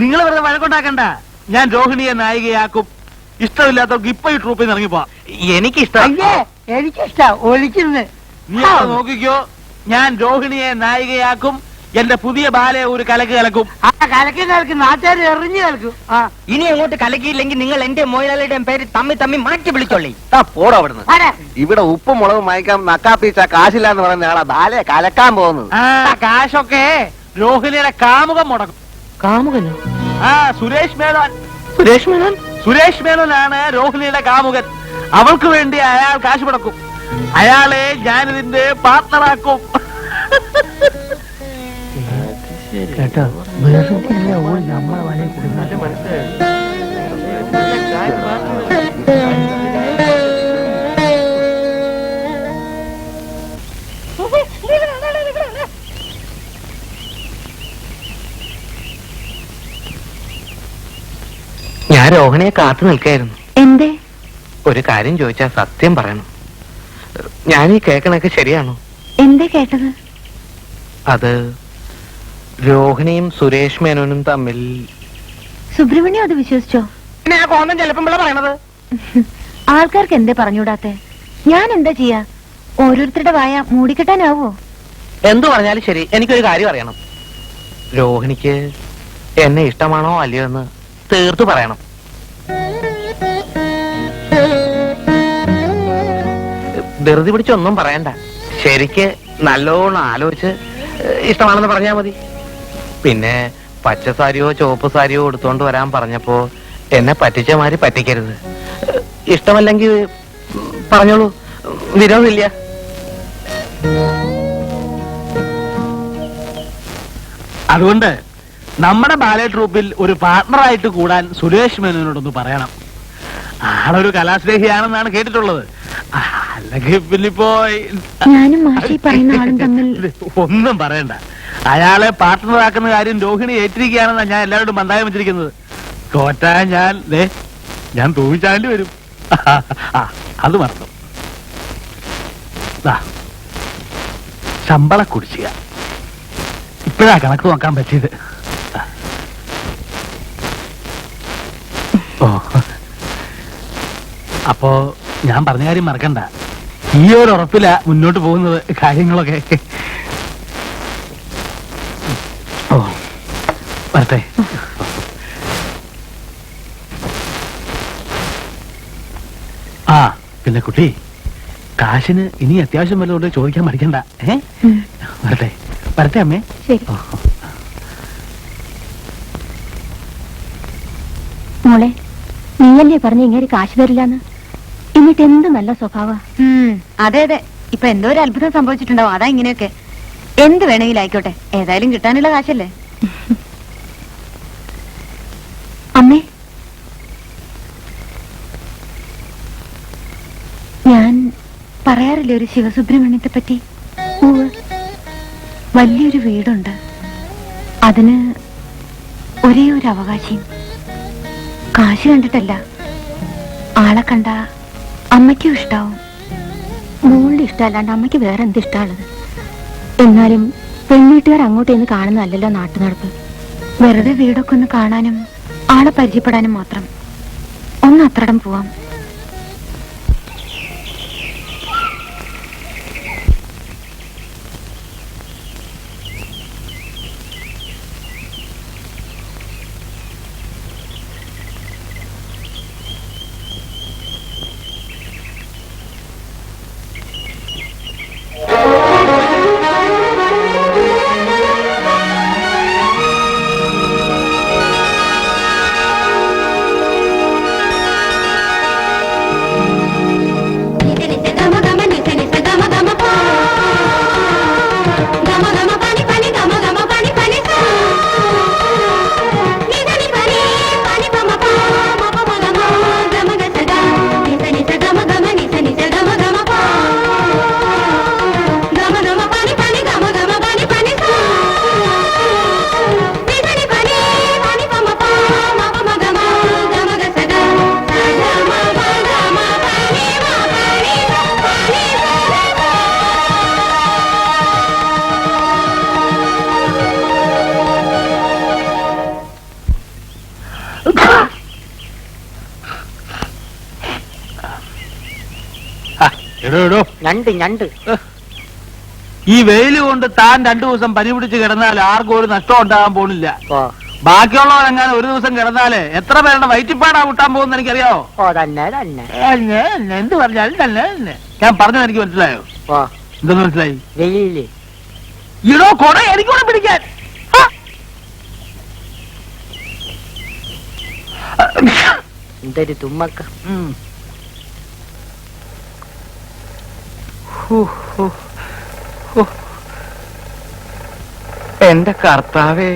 നിങ്ങൾ വെറുതെ വഴക്കുണ്ടാക്കണ്ട. ഞാൻ രോഹിണിയെ നായികയാക്കും. ഇഷ്ടമില്ലാത്തവർക്ക് ഇപ്പൊ ഈ ട്രൂപ്പിൽ നിന്ന് ഇറങ്ങിപ്പോ. എനിക്കിഷ്ടം. നീ നോക്കിക്കോ, ഞാൻ രോഹിണിയെ നായികയാക്കും. എന്റെ പുതിയ ബാലെ ഒരു കലക്ക് കലക്കും. കലക്കും നാട്ടുകാർ എറിഞ്ഞു കലക്കും. ഇനി അങ്ങോട്ട് കലക്കിയില്ലെങ്കിൽ നിങ്ങൾ എന്റെ മോയിലാളിയുടെയും പേര് തമ്മി മാറ്റി വിളിച്ചോളി. പോടോ അവിടുന്ന്. ഇവിടെ ഉപ്പും മുളകും വാങ്ങിക്കാൻ നക്കാപ്പീച്ച കാശില്ല എന്ന് പറയുന്ന ആളാ ബാലെ കലക്കാൻ പോകുന്നത്. കാശൊക്കെ രോഹിണിയുടെ കാമുകം മുടക്കും. കാമുകനോ? സുരേഷ് മേനോൻ. സുരേഷ് മേനോനാണ് രോഹിണിയുടെ കാമുകൻ. അവൾക്ക് വേണ്ടി അയാൾ കാശ് മുടക്കും. അയാളെ ഞാനിതിന്റെ പാർട്ണറാക്കും. കേട്ടോ, വെറുതെ നമ്മളെ വലയിൽ ഞാൻ രോഹിണിയെ കാത്തു നിൽക്കായിരുന്നു. എന്തേ? ഒരു കാര്യം ചോദിച്ചാ സത്യം പറയണം. ഞാനീ കേക്കണൊക്കെ ശരിയാണോ? എന്തേ കേട്ടത്? അത് രോഹിണിയും സുരേഷ് മേനോനും തമ്മിൽ. സുബ്രഹ്മണ്യം അത് വിശ്വസിച്ചോ? ചിലപ്പം പറയണത് ആൾക്കാർക്ക് എന്തേ പറഞ്ഞുകൂടാത്തെ? ഞാൻ എന്താ ചെയ്യാ? ഓരോരുത്തരുടെ വായ മൂടിക്കെട്ടാനാവോ? എന്തു പറഞ്ഞാലും ശരി, എനിക്കൊരു കാര്യം അറിയണം. രോഹിണിക്ക് എന്നെ ഇഷ്ടമാണോ അല്ലയോ എന്ന് തീർത്തു പറയണം. ധൃതി പിടിച്ചൊന്നും പറയണ്ട. ശരിക്ക് നല്ലോണം ആലോചിച്ച് ഇഷ്ടമാണെന്ന് പറഞ്ഞാ മതി. പിന്നെ പച്ച സാരിയോ ചുവപ്പ് സാരിയോ എടുത്തോണ്ട് വരാൻ പറഞ്ഞപ്പോ എന്നെ പറ്റിച്ച മാതിരി പറ്റിക്കരുത്. ഇഷ്ടമല്ലെങ്കിൽ പറഞ്ഞോളൂ, വിരോധമില്ല. അതുകൊണ്ട് നമ്മുടെ ബാലെ ട്രൂപ്പിൽ ഒരു പാർട്ണറായിട്ട് കൂടാൻ സുരേഷ് മേനോനോടൊന്ന് പറയണം. ആളൊരു കലാസ്നേഹിയാണെന്നാണ് കേട്ടിട്ടുള്ളത്. അല്ലെങ്കിൽ പിന്നിപ്പോ ഞാനും മാഷി പറയുന്ന ആളും തമ്മിൽ ഒന്നും പറയണ്ട. അയാളെ പാർട്ണറാക്കുന്ന കാര്യം രോഹിണി ഏറ്റിരിക്കുകയാണെന്നാണ് ഞാൻ എല്ലാവരോടും ബന്ധായം വെച്ചിരിക്കുന്നത്. തോറ്റാ ഞാൻ തൂങ്ങിച്ചാണ്ടി വരും. അത് മറന്നു. ശമ്പള കുടിശ്ശിക ഇപ്പോഴാ കണക്ക് നോക്കാൻ പറ്റിയത്. അപ്പോ ഞാൻ പറഞ്ഞ കാര്യം മറക്കണ്ട. ഈ ഒരു ഉറപ്പില മുന്നോട്ട് പോകുന്നത് കാര്യങ്ങളൊക്കെ. വരട്ടെ. പിന്നെ കുട്ടി, കാശിന് ഇനി അത്യാവശ്യം വല്ലതുകൊണ്ട് ചോദിക്കാൻ മടിക്കണ്ട. വരട്ടെ അമ്മേ. മോളെ, നീയല്ലേ പറഞ്ഞ ഇങ്ങനെ കാശ് തരില്ലാന്ന്? എന്നിട്ട് എന്ത് നല്ല സ്വഭാവ. അതെ അതെ, ഇപ്പൊ എന്തോ ഒരു അത്ഭുതം സംഭവിച്ചിട്ടുണ്ടാവും. അതാ ഇങ്ങനെയൊക്കെ. എന്ത് വേണമെങ്കിലും ആയിക്കോട്ടെ, ഏതായാലും കിട്ടാനുള്ള കാശല്ലേ. അമ്മേ, ഞാൻ പറയാറില്ലേ ഒരു ശിവസുബ്രഹ്മണ്യത്തെ പറ്റി? വലിയൊരു വീടുണ്ട്. അതിന് ഒരേ ഒരു അവകാശിയും. കാശ് കണ്ടിട്ടല്ല, ആളെ കണ്ട അമ്മയ്ക്കും ഇഷ്ടാവും. മോളുടെ ഇഷ്ടമല്ലാണ്ട് അമ്മയ്ക്ക് വേറെ എന്ത് ഇഷ്ടമുള്ളത്? എന്നാലും പെൺവീട്ടുകാർ അങ്ങോട്ട് നിന്ന് കാണുന്നതല്ലല്ലോ നാട്ടു നടപ്പ്. വെറുതെ വീടൊക്കെ ഒന്ന് കാണാനും ആളെ പരിചയപ്പെടാനും മാത്രം ഒന്ന് അത്രടം പോവാം. എടോ എടോ, ഞണ്ട് ഈ വെയിൽ കൊണ്ട് താൻ 2 ദിവസം പനി പിടിച്ച് കിടന്നാൽ ആർക്കും ഒരു നഷ്ടം ഉണ്ടാകാൻ പോണില്ല. ഓ ബാക്കിയുള്ളവരെങ്ങാനും ഒരു ദിവസം കിടന്നാല് എത്ര പേരുടെ വയറ്റിപ്പാടാ വിട്ടാൻ പോകുന്ന എനിക്കറിയാവോ? ഓ തന്നെ തന്നെ എന്ത് പറഞ്ഞാലും തന്നെ തന്നെ. ഞാൻ പറഞ്ഞത് എനിക്ക് മനസ്സിലായോ? ഓ എന്തെന്ന് മനസ്സിലായി? വെയില് ഇടോ കൊട എനിക്കൂടെ പിടിക്കാൻ. എന്തൊരു തുമ്മക്ക. എന്റെ കർത്താവേ,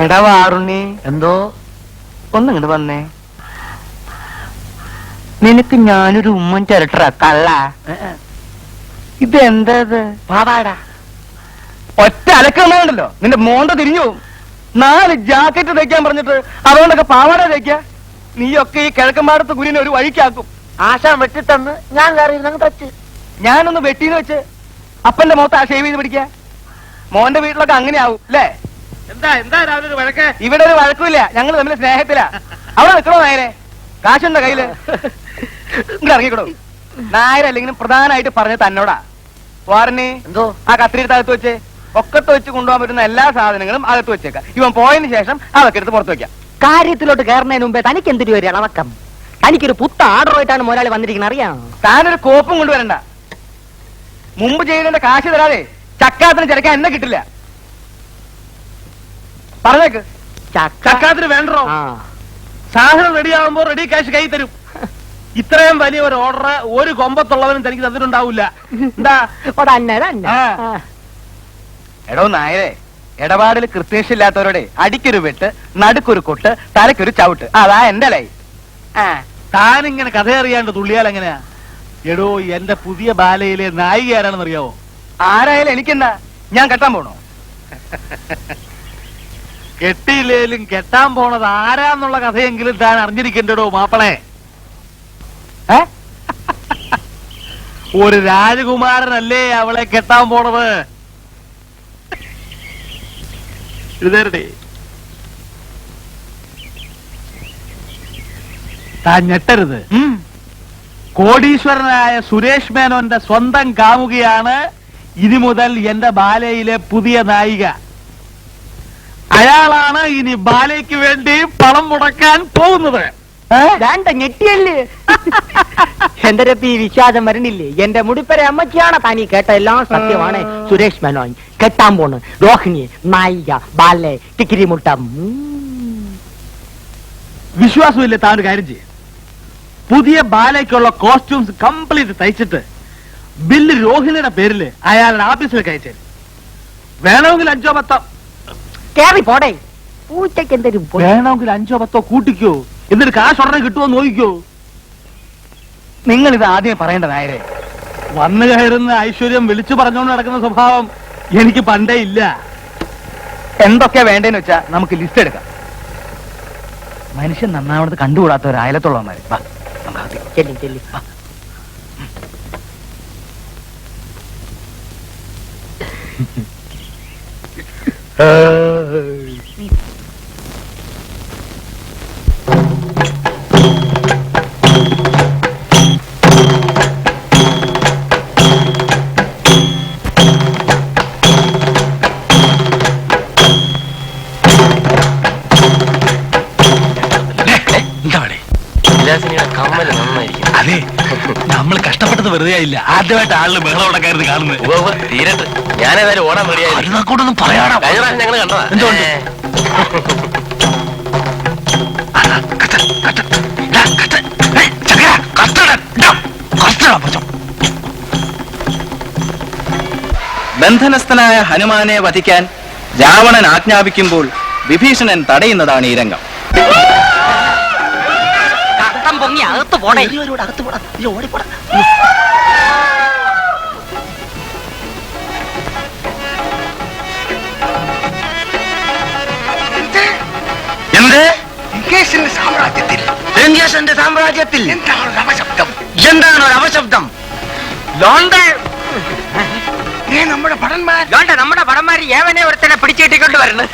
എടാ വാറുണ്ണി, എന്തോ ഒന്നിങ്ങോട്ട് വന്നേ. നിനക്ക് ഞാനൊരു ഉമ്മൻ ചിരട്ട കള്ള. ഇതെന്താ പാവാടാ ഒറ്റ അലക്കണ്ടല്ലോ, നിന്റെ മോന്ത തിരിഞ്ഞു പോവും. 4 ജാക്കറ്റ് തയ്ക്കാൻ പറഞ്ഞിട്ട് അതുകൊണ്ടൊക്കെ പാവാട തയ്ക്ക. നീയൊക്കെ ഈ കിഴക്കമ്പാടത്ത് കുരിനെ ഒരു വഴിക്കാക്കും. ആശാൻ വെട്ടിത്തന്ന് ഞാൻ കയറി തച്ച്. ഞാനൊന്ന് വെട്ടിന്ന് വെച്ച് അപ്പന്റെ മുഖത്ത് ആ ഷേവ് ചെയ്ത് പിടിക്ക. മോന്റെ വീട്ടിലൊക്കെ അങ്ങനെ ആവും അല്ലേ? എന്താ എന്താ രാവിലെ ഒരു വഴക്ക്? ഇവിടെ ഒരു വഴക്കുമില്ല, ഞങ്ങൾ തമ്മിൽ സ്നേഹത്തിലാ. അവിടെ നിൽക്കണോ നായരെ? കാശുണ്ടോ കയ്യില്? ഇങ്ങ് ഇറങ്ങിക്കണോ. നായരല്ലെങ്കിലും പ്രധാനമായിട്ട് പറഞ്ഞ തന്നോടാ. വാറിന് എന്തോ ആ കത്തിരിയുടെ അകത്ത് വെച്ച് ഒക്കത്ത് വെച്ച് കൊണ്ടുപോകാൻ പറ്റുന്ന എല്ലാ സാധനങ്ങളും അകത്ത് വെച്ചേക്കാം. ഇവൻ പോയതിനു ശേഷം അതൊക്കെ എടുത്ത് പുറത്ത് വെക്കാം. കാര്യത്തിലോട്ട് കയറുന്നതിന് മുമ്പേ തനിക്ക് എന്തൊരു ഒരു ഇളവക്കം. തനിക്കൊരു പുത്ത ആർഡറുമായിട്ടാണ് മുതലാളി വന്നിരിക്കുന്നത്, അറിയാം. താനൊരു കോപ്പും കൊണ്ടുവരണ്ട. മുമ്പ് ചെയ്തതിന്റെ കാശ് തരാതെ ചക്കാത്തിന് ചിരക്കാൻ എന്നെ കിട്ടില്ല. പറഞ്ഞേക്ക്. ചക്കാത്തിന് വേണ്ടോ? ആ സാധനം റെഡിയാവുമ്പോ റെഡി കാശ് കൈ തരും. ഇത്രയും വലിയ ഒരു ഓർഡർ ഒരു കൊമ്പത്തുള്ളവനും തനിക്ക് തന്നിട്ടുണ്ടാവില്ല. എന്താ തന്നെ തന്നെ. ആ. എടോ നായരെ, ഇടപാടിൽ കൃത്യനിഷ്ഠയില്ലാത്തവരോടെ അടിക്കൊരു വെട്ട്, നടുക്കൊരു കൊട്ട്, തലക്കൊരു ചവിട്ട്, അതാ എന്റെ ലൈ. താനിങ്ങനെ കഥ അറിയാണ്ട് തുള്ളിയാൽ എങ്ങനെയാ? എടോ, എന്റെ പുതിയ ബാലയിലെ നായിക ആരാണെന്ന് അറിയാവോ? ആരായാലും എനിക്കെന്താ, ഞാൻ കെട്ടാൻ പോണോ? കെട്ടിയില്ലേലും കെട്ടാൻ പോണത് ആരാന്നുള്ള കഥയെങ്കിലും താൻ അറിഞ്ഞിരിക്കണ്ടോ മാപ്പളെ. ഒരു രാജകുമാരനല്ലേ അവളെ കെട്ടാൻ പോണത്. എഴുതേരട്ടെ. താൻ ഞെട്ടരുത്. കോടീശ്വരനായ സുരേഷ് മേനോന്റെ സ്വന്തം കാമുകയാണ് ഇനി മുതൽ എന്റെ ബാലയിലെ പുതിയ നായിക. അയാളാണ് ഇനി ബാലയ്ക്ക് വേണ്ടി പണം മുടക്കാൻ പോകുന്നത്. വേണ്ട ഞെട്ടിയല്ലേ. എന്റെ രപ്പി വിശ്വാസം വരണില്ലേ? എന്റെ മുടിപ്പര അമ്മച്ചിയാണ് താനീ കേട്ട എല്ലാം സത്യമാണ്. സുരേഷ് മേനോൻ കെട്ടാൻ പോണ് രോഹിണി നായിക ബാലെ ടിക്കിരി മുട്ടം. വിശ്വാസമില്ലേ? താൻ ഒരു കാര്യം ചെയ്യും, പുതിയ ബാലയ്ക്കുള്ള കോസ്റ്റ്യൂംസ് കംപ്ലീറ്റ് തയ്ച്ചിട്ട് ബില്ല് രോഹിണിയുടെ പേരില് അയാളുടെ ഓഫീസിലേക്ക് അയച്ചു. വേണമെങ്കിൽ 5-10 കേറി പോടേ. പൂച്ചയ്ക്ക് എന്തൊരു വേണമെങ്കിൽ 5-10 കൂട്ടിക്കോ, എന്നിട്ട് കാശ് ഉടനെ കിട്ടുമോ നോക്കിക്കോ. നിങ്ങൾ ഇത് ആദ്യം പറയേണ്ട നായരെ. വന്നു കയറുന്ന ഐശ്വര്യം വിളിച്ചു പറഞ്ഞുകൊണ്ട് നടക്കുന്ന സ്വഭാവം എനിക്ക് പണ്ടേ ഇല്ല. എന്തൊക്കെ വേണ്ടേന്ന് വെച്ചാ നമുക്ക് ലിസ്റ്റ് എടുക്കാം. മനുഷ്യൻ നന്നാവണത് കണ്ടുകൂടാത്തവർ അയലത്തുള്ളവന്മാര്. ചെല്ലി ചെല്ലി. അതെ, നമ്മൾ കഷ്ടപ്പെട്ടത് വെറുതെ ആയില്ല. ആദ്യമായിട്ട് ആളിന് ബഹളം ഉണ്ടാക്കായിരുന്നു കാണുന്നത്. തീരട്ട് ഞാനേതായാലും ഓടാൻ റെഡിയായി. അരുണാക്കോട്ടൊന്നും പറയാടാ. ഞങ്ങൾ കണ്ടതാ. എന്തുകൊണ്ട്? ബന്ധനസ്ഥനായ ഹനുമാനെ വധിക്കാൻ രാവണൻ ആജ്ഞാപിക്കുമ്പോൾ വിഭീഷണൻ തടയുന്നതാണ് ഈ രംഗം. പൊങ്ങി അകത്ത് പോണേ. എന്ത്? സാമ്രാജ്യത്തിൽ സാമ്രാജ്യത്തിൽ എന്താണ് ഒരു അപശബ്ദം? നമ്മുടെ ഭടന്മാർ നമ്മുടെ ഭടന്മാര് ഏവനെ ഒരുത്തനെ പിടിച്ചിട്ടിക്കൊണ്ട് വരുന്നു.